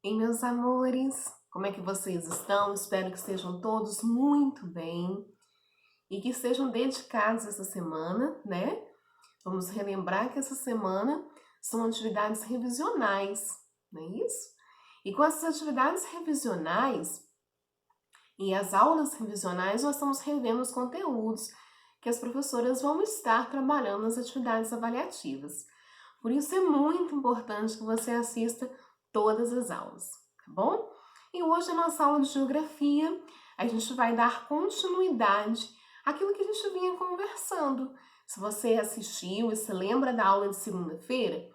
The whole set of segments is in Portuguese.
Ei, meus amores, como é que vocês estão? Espero que estejam todos muito bem e que estejam dedicados essa semana, né? Vamos relembrar que essa semana são atividades revisionais, não é isso? E com essas atividades revisionais e as aulas revisionais, nós estamos revendo os conteúdos que as professoras vão estar trabalhando nas atividades avaliativas. Por isso é muito importante que você assista todas as aulas, tá bom? E hoje na nossa aula de geografia, a gente vai dar continuidade àquilo que a gente vinha conversando. Se você assistiu e se lembra da aula de segunda-feira,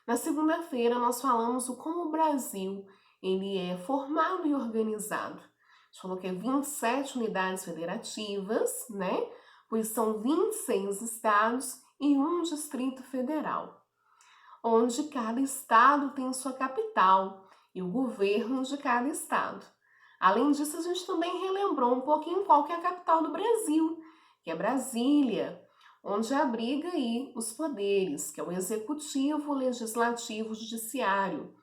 na segunda-feira nós falamos o como o Brasil ele é formado e organizado. A gente falou que é 27 unidades federativas, né? Pois são 26 estados e um distrito federal, onde cada estado tem sua capital e o governo de cada estado. Além disso, a gente também relembrou um pouquinho qual que é a capital do Brasil, que é Brasília, onde abriga aí os poderes, que é o executivo, o legislativo, o judiciário.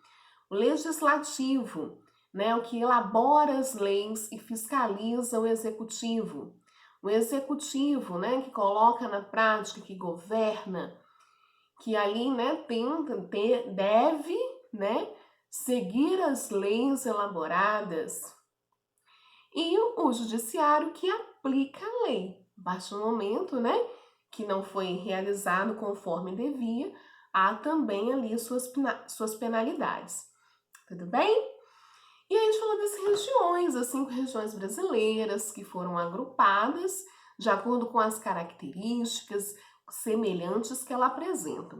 O legislativo, né, o que elabora as leis e fiscaliza o executivo. O executivo, né, que coloca na prática, que governa, que ali, né, deve, né, seguir as leis elaboradas, e o judiciário que aplica a lei. A partir do momento, né, que não foi realizado conforme devia, há também ali suas penalidades. Tudo bem? E aí a gente falou das regiões, as 5 regiões brasileiras que foram agrupadas de acordo com as características semelhantes que ela apresenta.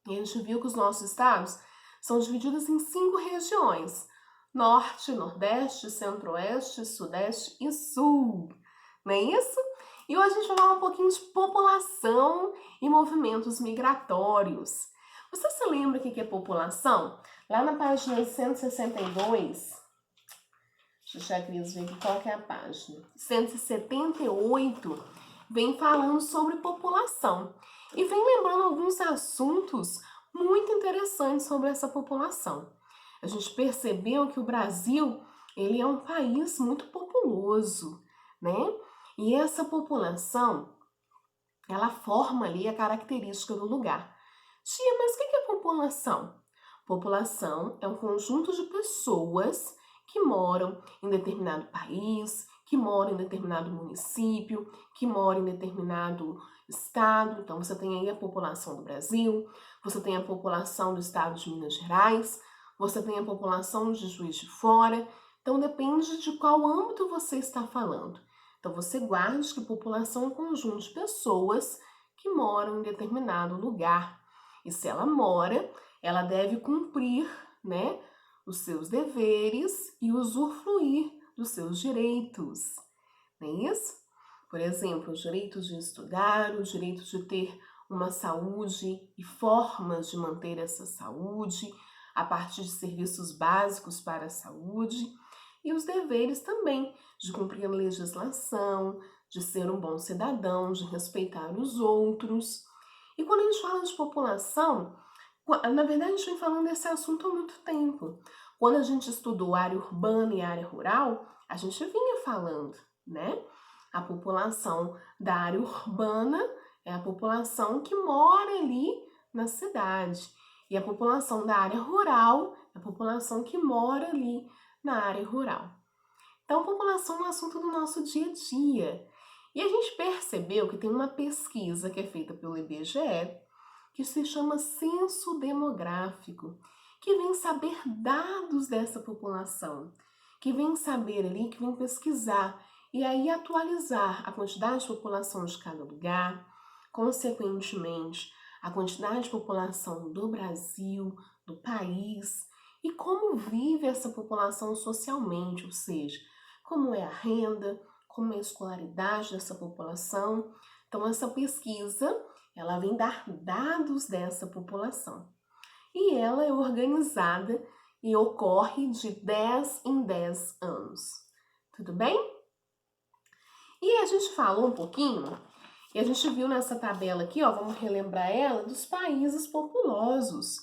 E a gente viu que os nossos estados são divididos em 5 regiões: Norte, Nordeste, Centro-Oeste, Sudeste e Sul. Não é isso? E hoje a gente vai falar um pouquinho de população e movimentos migratórios. Você se lembra o que é população? Lá na página 162, deixa eu Cris ver aqui qual que é a página. 178 vem falando sobre população e vem lembrando alguns assuntos muito interessantes sobre essa população. A gente percebeu que o Brasil ele é um país muito populoso, né? E essa população ela forma ali a característica do lugar. Tia, mas o que é população? População é um conjunto de pessoas que moram em determinado país, que moram em determinado município, que moram em determinado estado. Então, você tem aí a população do Brasil, você tem a população do estado de Minas Gerais, você tem a população de Juiz de Fora. Então, depende de qual âmbito você está falando. Então, você guarde que população é um conjunto de pessoas que moram em determinado lugar. E se ela mora, ela deve cumprir, né, os seus deveres e usufruir dos seus direitos. Não é isso? Por exemplo, os direitos de estudar, os direitos de ter uma saúde e formas de manter essa saúde, a partir de serviços básicos para a saúde, e os deveres também de cumprir a legislação, de ser um bom cidadão, de respeitar os outros. E quando a gente fala de população, na verdade a gente vem falando desse assunto há muito tempo. Quando a gente estudou área urbana e área rural, a gente vinha falando, né? A população da área urbana é a população que mora ali na cidade. E a população da área rural é a população que mora ali na área rural. Então, população é um assunto do nosso dia a dia. E a gente percebeu que tem uma pesquisa que é feita pelo IBGE, que se chama Censo Demográfico, que vem saber dados dessa população, que vem saber ali, que vem pesquisar e aí atualizar a quantidade de população de cada lugar, consequentemente, a quantidade de população do Brasil, do país, e como vive essa população socialmente, ou seja, como é a renda, como é a escolaridade dessa população. Então, essa pesquisa, ela vem dar dados dessa população. E ela é organizada e ocorre de 10 em 10 anos. Tudo bem? E a gente falou um pouquinho, e a gente viu nessa tabela aqui, ó, vamos relembrar ela, dos países populosos.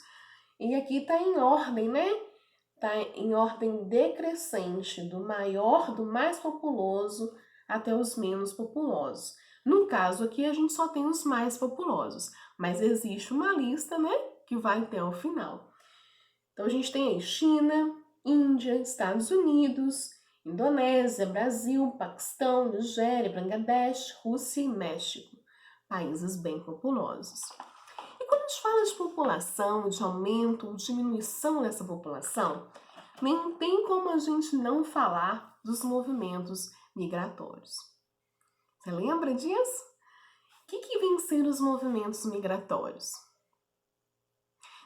E aqui tá em ordem, né? está em ordem decrescente, do maior, do mais populoso, até os menos populosos. No caso aqui, a gente só tem os mais populosos, mas existe uma lista, né, que vai até o final. Então, a gente tem aí China, Índia, Estados Unidos, Indonésia, Brasil, Paquistão, Nigéria, Bangladesh, Rússia e México. Países bem populosos. E quando a gente fala de população, de aumento ou diminuição dessa população, nem tem como a gente não falar dos movimentos migratórios. Você lembra disso? O que vem ser os movimentos migratórios?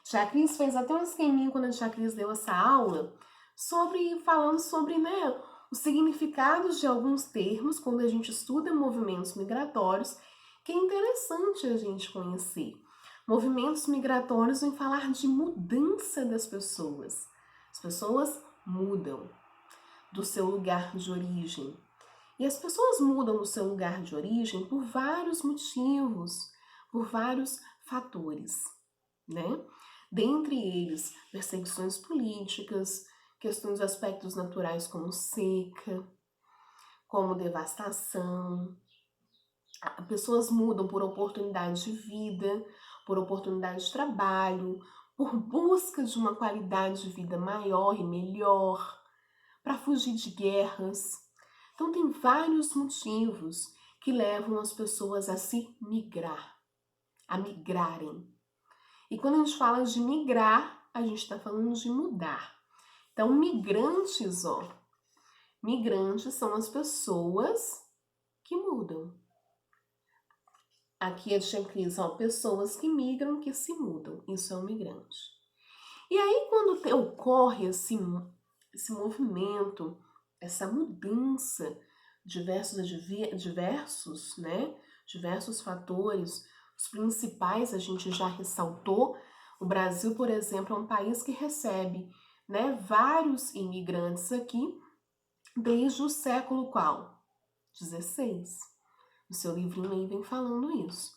Jacris fez até um esqueminha quando a Jacris deu essa aula, falando sobre, né, os significados de alguns termos quando a gente estuda movimentos migratórios, que é interessante a gente conhecer. Movimentos migratórios vêm falar de mudança das pessoas. As pessoas mudam do seu lugar de origem. E as pessoas mudam do seu lugar de origem por vários motivos, por vários fatores, né? Dentre eles, perseguições políticas, questões de aspectos naturais como seca, como devastação. Pessoas mudam por oportunidade de vida, por oportunidade de trabalho, por busca de uma qualidade de vida maior e melhor, para fugir de guerras. Então, tem vários motivos que levam as pessoas a se migrar, a migrarem. E quando a gente fala de migrar, a gente está falando de mudar. Então, migrantes são as pessoas que mudam. Aqui a tia Cris, pessoas que migram, que se mudam. Isso é um migrante. E aí, quando ocorre esse movimento, essa mudança, diversos fatores, os principais a gente já ressaltou. O Brasil, por exemplo, é um país que recebe, né, vários imigrantes aqui desde o século qual? 16. O seu livrinho aí vem falando isso.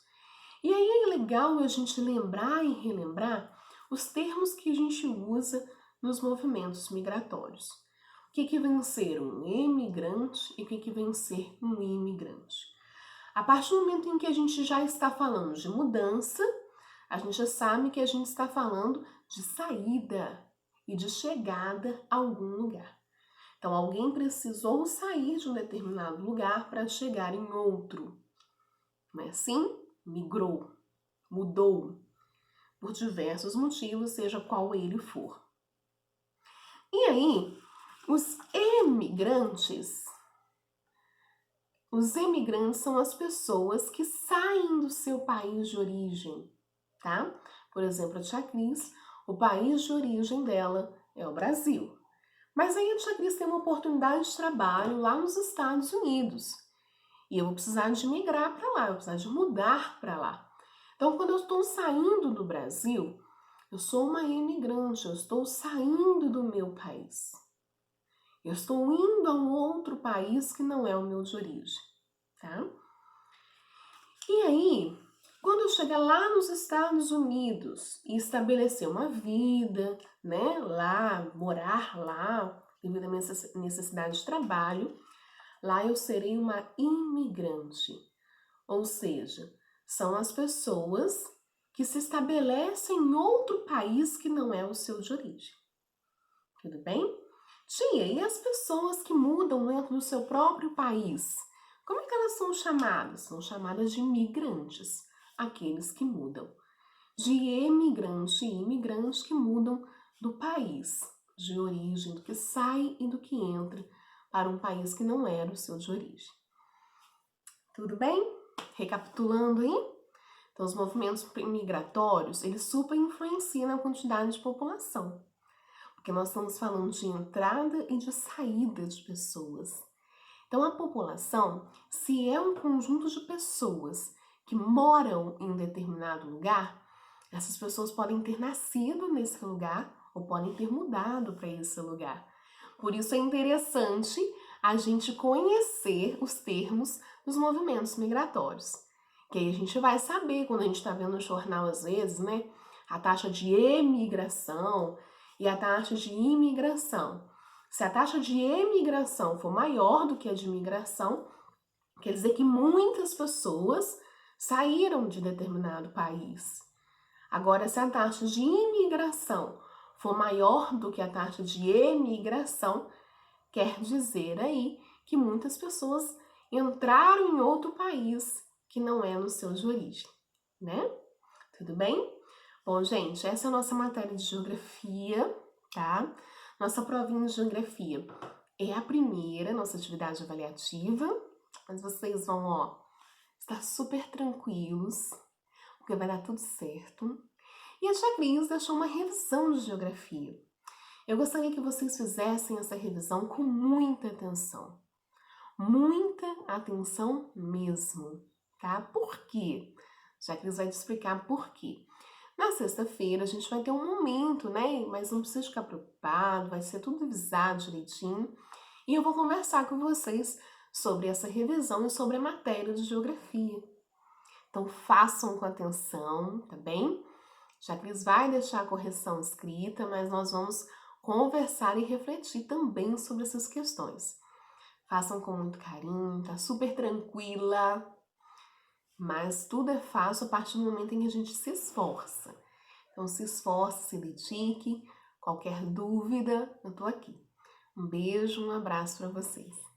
E aí é legal a gente lembrar e relembrar os termos que a gente usa nos movimentos migratórios. O que vem ser um emigrante e o que vem ser um imigrante. A partir do momento em que a gente já está falando de mudança, a gente já sabe que a gente está falando de saída e de chegada a algum lugar. Então, alguém precisou sair de um determinado lugar para chegar em outro. Não é assim? Migrou, mudou, por diversos motivos, seja qual ele for. E aí, os emigrantes são as pessoas que saem do seu país de origem, tá? Por exemplo, a tia Cris, o país de origem dela é o Brasil. Mas aí a tia Cris tem uma oportunidade de trabalho lá nos Estados Unidos. E eu vou precisar de migrar para lá, eu vou precisar de mudar para lá. Então, quando eu estou saindo do Brasil, eu sou uma imigrante, eu estou saindo do meu país. Eu estou indo a um outro país que não é o meu de origem, tá? E aí, quando eu chegar lá nos Estados Unidos e estabelecer uma vida, né, lá, morar lá, devido à minha necessidade de trabalho, lá eu serei uma imigrante. Ou seja, são as pessoas que se estabelecem em outro país que não é o seu de origem. Tudo bem? Tia, e as pessoas que mudam dentro do seu próprio país? Como é que elas são chamadas? São chamadas de migrantes, aqueles que mudam. De emigrante e imigrante que mudam do país de origem, do que sai e do que entra para um país que não era o seu de origem. Tudo bem? Recapitulando aí, então os movimentos migratórios, eles super influenciam na quantidade de população, porque nós estamos falando de entrada e de saída de pessoas. Então a população, se é um conjunto de pessoas que moram em um determinado lugar, essas pessoas podem ter nascido nesse lugar ou podem ter mudado para esse lugar. Por isso é interessante a gente conhecer os termos dos movimentos migratórios. Que aí a gente vai saber, quando a gente está vendo no jornal às vezes, né, a taxa de emigração, e a taxa de imigração. Se a taxa de emigração for maior do que a de imigração, quer dizer que muitas pessoas saíram de determinado país. Agora, se a taxa de imigração for maior do que a taxa de emigração, quer dizer aí que muitas pessoas entraram em outro país que não é no seu de origem, né? Tudo bem? Bom, gente, essa é a nossa matéria de geografia, tá? Nossa provinha de geografia é a primeira, nossa atividade avaliativa, mas vocês vão, ó, estar super tranquilos, porque vai dar tudo certo. E a tia Cris deixou uma revisão de geografia. Eu gostaria que vocês fizessem essa revisão com muita atenção mesmo, tá? Por quê? Já que Cris vai te explicar por quê. Na sexta-feira a gente vai ter um momento, né? Mas não precisa ficar preocupado, vai ser tudo avisado direitinho. E eu vou conversar com vocês sobre essa revisão e sobre a matéria de geografia. Então façam com atenção, tá bem? Já que Cris vai deixar a correção escrita, mas nós vamos conversar e refletir também sobre essas questões. Façam com muito carinho, tá super tranquila, mas tudo é fácil a partir do momento em que a gente se esforça. Então se esforce, se dedique, qualquer dúvida, eu tô aqui. Um beijo, um abraço para vocês.